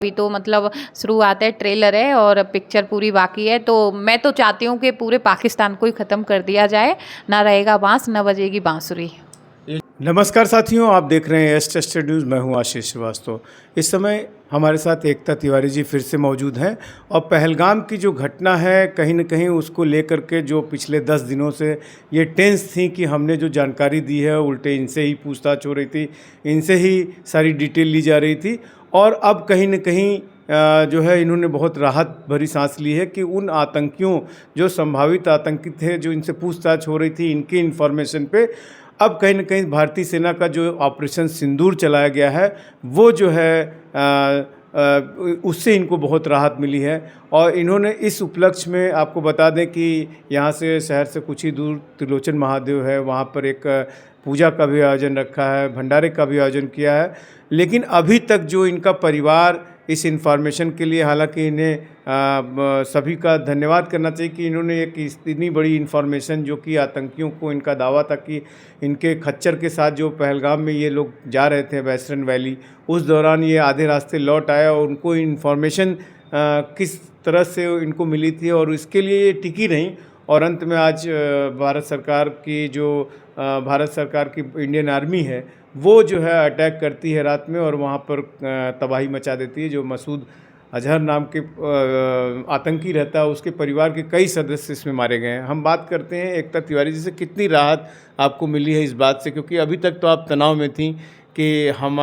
अभी तो मतलब शुरुआत है, ट्रेलर है और पिक्चर पूरी बाकी है। तो मैं तो चाहती हूँ कि पूरे पाकिस्तान को ही ख़त्म कर दिया जाए, ना रहेगा बाँस, ना बजेगी बाँसुरी। नमस्कार साथियों, आप देख रहे हैं एस टेस्टेड न्यूज़। मैं हूं आशीष श्रीवास्तव। इस समय हमारे साथ एकता तिवारी जी फिर से मौजूद हैं और पहलगाम की जो घटना है कहीं न कहीं उसको लेकर के जो पिछले 10 दिनों से ये टेंस थी कि हमने जो जानकारी दी है उल्टे इनसे ही पूछताछ हो रही थी, इनसे ही सारी डिटेल ली जा रही थी। और अब कहीं न कहीं जो है इन्होंने बहुत राहत भरी सांस ली है कि उन आतंकियों जो संभावित आतंकी थे, जो इनसे पूछताछ हो रही थी, इनकी इन्फॉर्मेशन पे अब कहीं न कहीं भारतीय सेना का जो ऑपरेशन सिंदूर चलाया गया है वो जो है उससे इनको बहुत राहत मिली है। और इन्होंने इस उपलक्ष्य में आपको बता दें कि यहाँ से शहर से कुछ ही दूर त्रिलोचन महादेव है, वहाँ पर एक पूजा का भी आयोजन रखा है, भंडारे का भी आयोजन किया है। लेकिन अभी तक जो इनका परिवार इस इन्फॉर्मेशन के लिए, हालांकि इन्हें सभी का धन्यवाद करना चाहिए कि इन्होंने एक इतनी बड़ी इन्फॉर्मेशन जो कि आतंकियों को इनका दावा था कि इनके खच्चर के साथ जो पहलगाम में ये लोग जा रहे थे वेस्टर्न वैली, उस दौरान ये आधे रास्ते लौट आया और उनको इन्फॉर्मेशन किस तरह से इनको मिली थी और इसके लिए ये टिकी नहीं। और अंत में आज भारत सरकार की इंडियन आर्मी है वो जो है अटैक करती है रात में और वहाँ पर तबाही मचा देती है। जो मसूद अजहर नाम के आतंकी रहता है, उसके परिवार के कई सदस्य इसमें मारे गए हैं। हम बात करते हैं एकता तिवारी जी से, कितनी राहत आपको मिली है इस बात से, क्योंकि अभी तक तो आप तनाव में थी कि हम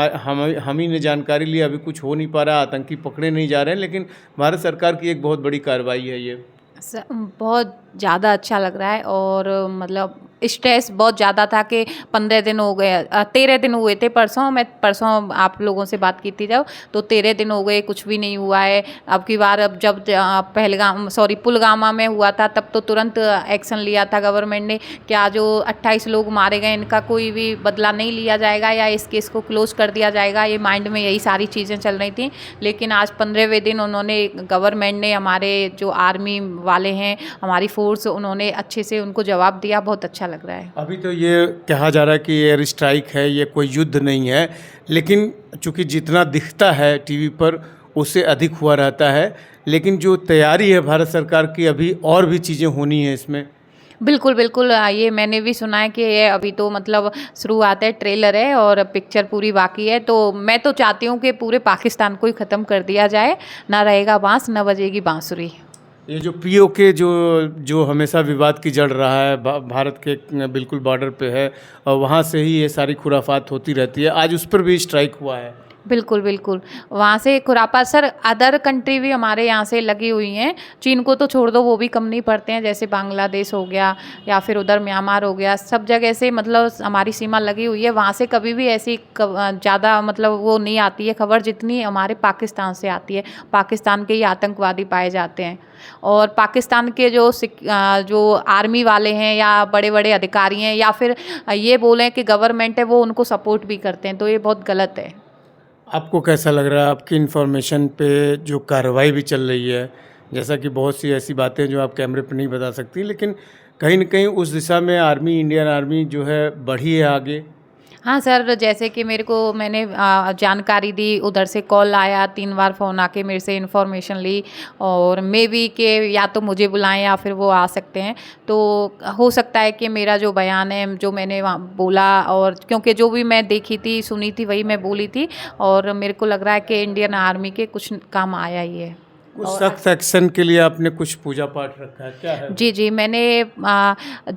ही ने जानकारी ली, अभी कुछ हो नहीं पा रहा, आतंकी पकड़े नहीं जा रहे हैं, लेकिन भारत सरकार की एक बहुत बड़ी कार्रवाई है ये। बहुत ज़्यादा अच्छा लग रहा है और मतलब स्ट्रेस बहुत ज़्यादा था कि 15 दिन हो गए, 13 दिन हुए थे परसों। मैं परसों आप लोगों से बात की थी जब, तो 13 दिन हो गए, कुछ भी नहीं हुआ है। अब की बार अब जब पुलवामा में हुआ था तब तो तुरंत एक्शन लिया था गवर्नमेंट ने कि आज जो 28 लोग मारे गए इनका कोई भी बदला नहीं लिया जाएगा या इस केस को क्लोज कर दिया जाएगा। ये माइंड में यही सारी चीज़ें चल रही थी। लेकिन आज 15वें दिन उन्होंने, गवर्नमेंट ने, हमारे जो आर्मी वाले हैं, हमारी फोर्स, उन्होंने अच्छे से उनको जवाब दिया। बहुत अच्छा लग रहा है। अभी तो ये कहा जा रहा है कि एयर स्ट्राइक है, ये कोई युद्ध नहीं है, लेकिन चूंकि जितना दिखता है टीवी पर उससे अधिक हुआ रहता है। लेकिन जो तैयारी है भारत सरकार की, अभी और भी चीज़ें होनी है इसमें। बिल्कुल, बिल्कुल। ये मैंने भी सुना है कि ये अभी तो मतलब शुरुआत है, ट्रेलर है और पिक्चर पूरी बाकी है। तो मैं तो चाहती हूँ कि पूरे पाकिस्तान को ही ख़त्म कर दिया जाए, ना रहेगा बाँस, ना बजेगी बाँसुरी। ये जो पीओके जो हमेशा विवाद की जड़ रहा है, भारत के बिल्कुल बॉर्डर पे है और वहाँ से ही ये सारी खुराफात होती रहती है, आज उस पर भी स्ट्राइक हुआ है। बिल्कुल, बिल्कुल। वहाँ से खुरापात सर, अदर कंट्री भी हमारे यहाँ से लगी हुई हैं। चीन को तो छोड़ दो, वो भी कम नहीं पड़ते हैं। जैसे बांग्लादेश हो गया या फिर उधर म्यांमार हो गया, सब जगह से मतलब हमारी सीमा लगी हुई है। वहाँ से कभी भी ऐसी ज़्यादा मतलब वो नहीं आती है खबर जितनी हमारे पाकिस्तान से आती है। पाकिस्तान के ही आतंकवादी पाए जाते हैं और पाकिस्तान के जो आर्मी वाले हैं या बड़े-बड़े अधिकारी हैं या फिर ये बोलें कि गवर्नमेंट है, वो उनको सपोर्ट भी करते हैं। तो ये बहुत गलत है। आपको कैसा लग रहा है आपकी इन्फॉर्मेशन पे जो कार्रवाई भी चल रही है? जैसा कि बहुत सी ऐसी बातें जो आप कैमरे पे नहीं बता सकती, लेकिन कहीं न कहीं उस दिशा में आर्मी, इंडियन आर्मी जो है बढ़ी है आगे। हाँ सर, जैसे कि मैंने जानकारी दी, उधर से कॉल आया, 3 बार फ़ोन आके मेरे से इन्फॉर्मेशन ली और मे बी के या तो मुझे बुलाएं या फिर वो आ सकते हैं। तो हो सकता है कि मेरा जो बयान है, जो मैंने वहाँ बोला, और क्योंकि जो भी मैं देखी थी, सुनी थी, वही मैं बोली थी और मेरे को लग रहा है कि इंडियन आर्मी के कुछ काम आया ही है। कुछ सख्त एक्शन के लिए आपने कुछ पूजा पाठ रखा है, क्या है? जी, जी। मैंने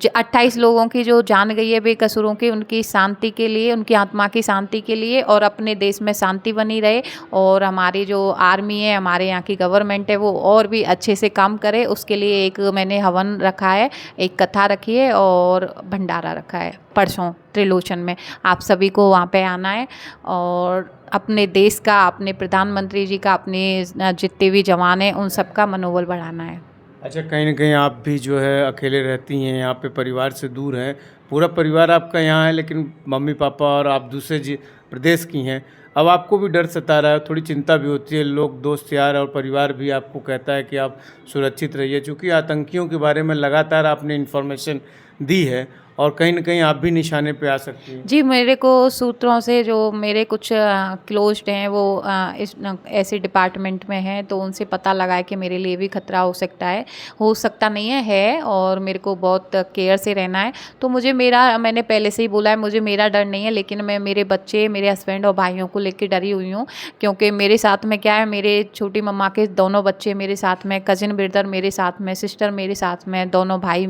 28 लोगों की जो जान गई है बेकसूरों की, उनकी शांति के लिए, उनकी आत्मा की शांति के लिए और अपने देश में शांति बनी रहे और हमारी जो आर्मी है, हमारे यहाँ की गवर्नमेंट है, वो और भी अच्छे से काम करे, उसके लिए एक मैंने हवन रखा है, एक कथा रखी है और भंडारा रखा है परसों त्रिलोचन में। आप सभी को वहाँ पे आना है और अपने देश का, अपने प्रधानमंत्री जी का, अपने जितने भी जवान हैं, उन सब का मनोबल बढ़ाना है। अच्छा, कहीं न कहीं आप भी जो है अकेले रहती हैं, यहाँ पे परिवार से दूर हैं। पूरा परिवार आपका यहाँ है, लेकिन मम्मी-पापा और आप दूसरे प्रदेश की हैं। अब आपको भी डर सता रहा है, थोड़ी चिंता भी होती है। लोग, दोस्त यार और परिवार भी आपको कहता है कि आप सुरक्षित रहिए, चूँकि आतंकियों के बारे में लगातार आपने इन्फॉर्मेशन दी है और कहीं न कहीं आप भी निशाने पे आ सकती हैं। जी, मेरे को सूत्रों से जो मेरे कुछ क्लोज़्ड हैं वो ऐसे डिपार्टमेंट में हैं, तो उनसे पता लगा है कि मेरे लिए भी खतरा हो सकता है। हो सकता नहीं है और मेरे को बहुत केयर से रहना है। तो मैंने पहले से ही बोला है, मुझे मेरा डर नहीं है, लेकिन मैं मेरे बच्चे, मेरे हस्बैंड और भाइयों को लेके डरी हुई हूँ। क्योंकि मेरे साथ में क्या है, मेरे छोटी मम्मा के दोनों बच्चे मेरे साथ में, कज़िन ब्रदर मेरे साथ में, सिस्टर मेरे साथ में, दोनों भाई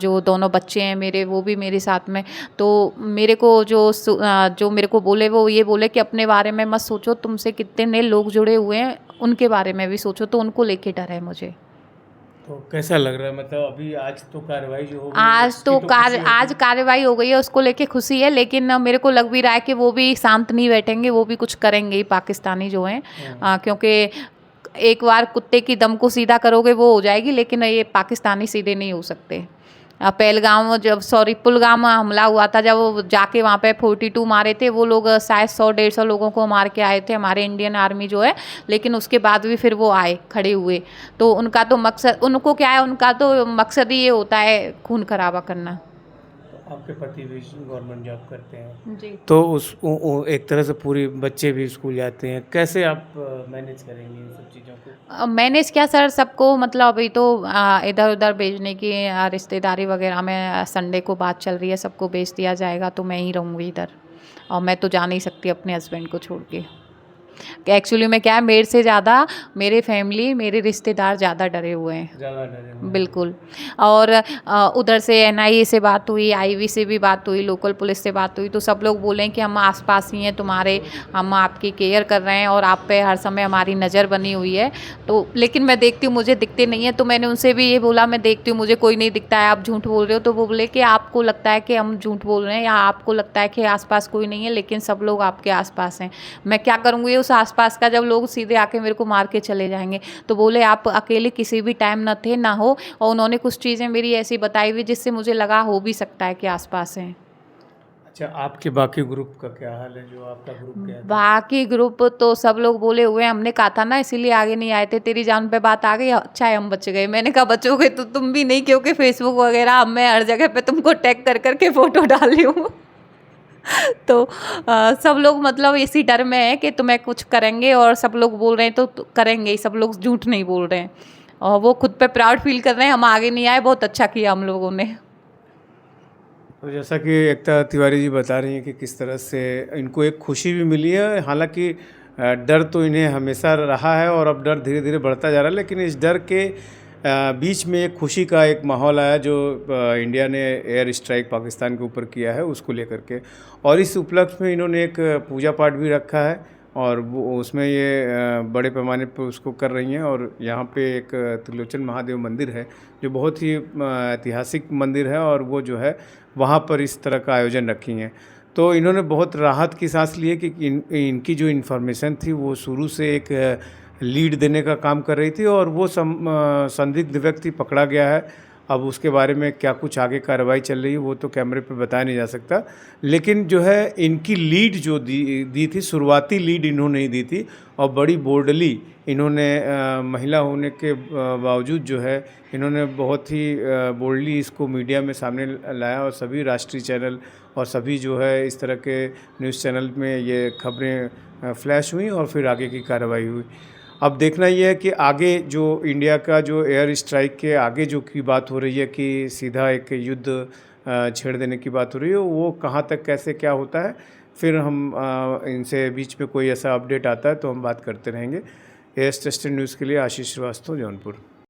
जो दोनों बच्चे हैं मेरे, वो भी मेरे साथ में। तो मेरे को जो मेरे को बोले, वो ये बोले कि अपने बारे में मत सोचो, तुमसे कितने लोग जुड़े हुए हैं उनके बारे में भी सोचो, तो उनको लेके डर है मुझे। तो कैसा लग रहा है, मतलब अभी आज तो कार्रवाई जो हो गई आज उसकी तो तो खुशी आज होगी? कार्रवाई हो गई है, उसको लेके खुशी है, लेकिन मेरे को लग भी रहा है कि वो भी शांत नहीं बैठेंगे, वो भी कुछ करेंगे ही पाकिस्तानी जो हैं। क्योंकि एक बार कुत्ते की दम को सीधा करोगे वो हो जाएगी, लेकिन ये पाकिस्तानी सीधे नहीं हो सकते। पुलवामा हमला हुआ था, जब वो जाके वहाँ पे 42 मारे थे वो लोग, शायद 100-150 लोगों को मार के आए थे हमारे इंडियन आर्मी जो है। लेकिन उसके बाद भी फिर वो आए, खड़े हुए। तो उनका तो मकसद, उनको क्या है, उनका तो मकसद ही ये होता है खून खराबा करना। तो आपके पति भी गवर्नमेंट जॉब करते हैं, जी। तो एक तरह से पूरी बच्चे भी स्कूल जाते हैं, कैसे आप मैनेज करेंगे इन सब चीज़ों को? मैनेज क्या सर, सबको मतलब अभी तो इधर उधर भेजने की रिश्तेदारी वगैरह में संडे को बात चल रही है, सबको भेज दिया जाएगा, तो मैं ही रहूँगी इधर। और मैं तो जा नहीं सकती अपने हस्बैंड को छोड़ के। एक्चुअली में क्या है, मेरे से ज़्यादा मेरे फैमिली, मेरे रिश्तेदार ज़्यादा डरे हुए हैं। ज़्यादा डरे हुए हैं। बिल्कुल। और उधर से एनआईए से बात हुई, आईवी से भी बात हुई, लोकल पुलिस से बात हुई, तो सब लोग बोले कि हम आसपास ही हैं तुम्हारे, हम आपकी केयर कर रहे हैं और आप पे हर समय हमारी नज़र बनी हुई है। तो लेकिन मैं देखती हूँ, मुझे दिखते नहीं है, तो मैंने उनसे भी ये बोला, मैं देखती हूँ मुझे कोई नहीं दिखता है, आप झूठ बोल रहे हो। तो वो बोले कि आपको लगता है कि हम झूठ बोल रहे हैं, या आपको लगता है कि आसपास कोई नहीं है, लेकिन सब लोग आपके आसपास हैं। मैं क्या करूँगी उस आसपास का, जब लोग सीधे आके मेरे को मार के चले जाएंगे। तो बोले आप अकेले किसी भी टाइम न थे ना हो, और उन्होंने कुछ चीज़ें मेरी ऐसी बताई हुई जिससे मुझे लगा हो भी सकता है कि आसपास हैं। अच्छा, आपके बाकी ग्रुप का क्या हाल है, जो आपका ग्रुप गया था? बाकी ग्रुप तो सब लोग बोले हुए हैं, हमने कहा था ना इसीलिए आगे नहीं आए थे, तेरी जान पे बात आ गई, अच्छा है हम बच गए। मैंने कहा बचोगे तो तुम भी नहीं, क्योंकि फेसबुक वगैरह अब मैं हर जगह पे तुमको टैग कर करके फ़ोटो डाल रही हूँ। तो सब लोग मतलब इसी डर में है कि तुम्हें कुछ करेंगे, और सब लोग बोल रहे हैं तो करेंगे ही, सब लोग झूठ नहीं बोल रहे हैं। और वो खुद पे प्राउड फील कर रहे हैं, हम आगे नहीं आए, बहुत अच्छा किया हम लोगों ने। तो जैसा कि एकता तिवारी जी बता रही हैं कि किस तरह से इनको एक खुशी भी मिली है, हालांकि डर तो इन्हें हमेशा रहा है और अब डर धीरे धीरे बढ़ता जा रहा है, लेकिन इस डर के बीच में एक खुशी का एक माहौल आया जो इंडिया ने एयर स्ट्राइक पाकिस्तान के ऊपर किया है उसको लेकर के। और इस उपलक्ष्य में इन्होंने एक पूजा पाठ भी रखा है, और वो उसमें ये बड़े पैमाने पर उसको कर रही हैं। और यहाँ पे एक त्रिलोचन महादेव मंदिर है जो बहुत ही ऐतिहासिक मंदिर है, और वो जो है वहाँ पर इस तरह का आयोजन रखी हैं। तो इन्होंने बहुत राहत की सांस ली है कि इनकी जो इन्फॉर्मेशन थी वो शुरू से एक लीड देने का काम कर रही थी, और वो संदिग्ध व्यक्ति पकड़ा गया है। अब उसके बारे में क्या कुछ आगे कार्रवाई चल रही है वो तो कैमरे पे बताया नहीं जा सकता, लेकिन जो है इनकी लीड जो दी थी, शुरुआती लीड इन्होंने ही दी थी, और बड़ी बोल्डली इन्होंने महिला होने के बावजूद जो है इन्होंने बहुत ही बोल्डली इसको मीडिया में सामने लाया, और सभी राष्ट्रीय चैनल और सभी जो है इस तरह के न्यूज़ चैनल में ये खबरें फ्लैश हुई, और फिर आगे की कार्रवाई हुई। अब देखना ये है कि आगे जो इंडिया का जो एयर स्ट्राइक के आगे जो की बात हो रही है कि सीधा एक युद्ध छेड़ देने की बात हो रही है, वो कहाँ तक कैसे क्या होता है, फिर हम इनसे बीच में कोई ऐसा अपडेट आता है तो हम बात करते रहेंगे। एएस टेस्टेड न्यूज़ के लिए आशीष श्रीवास्तव, जौनपुर।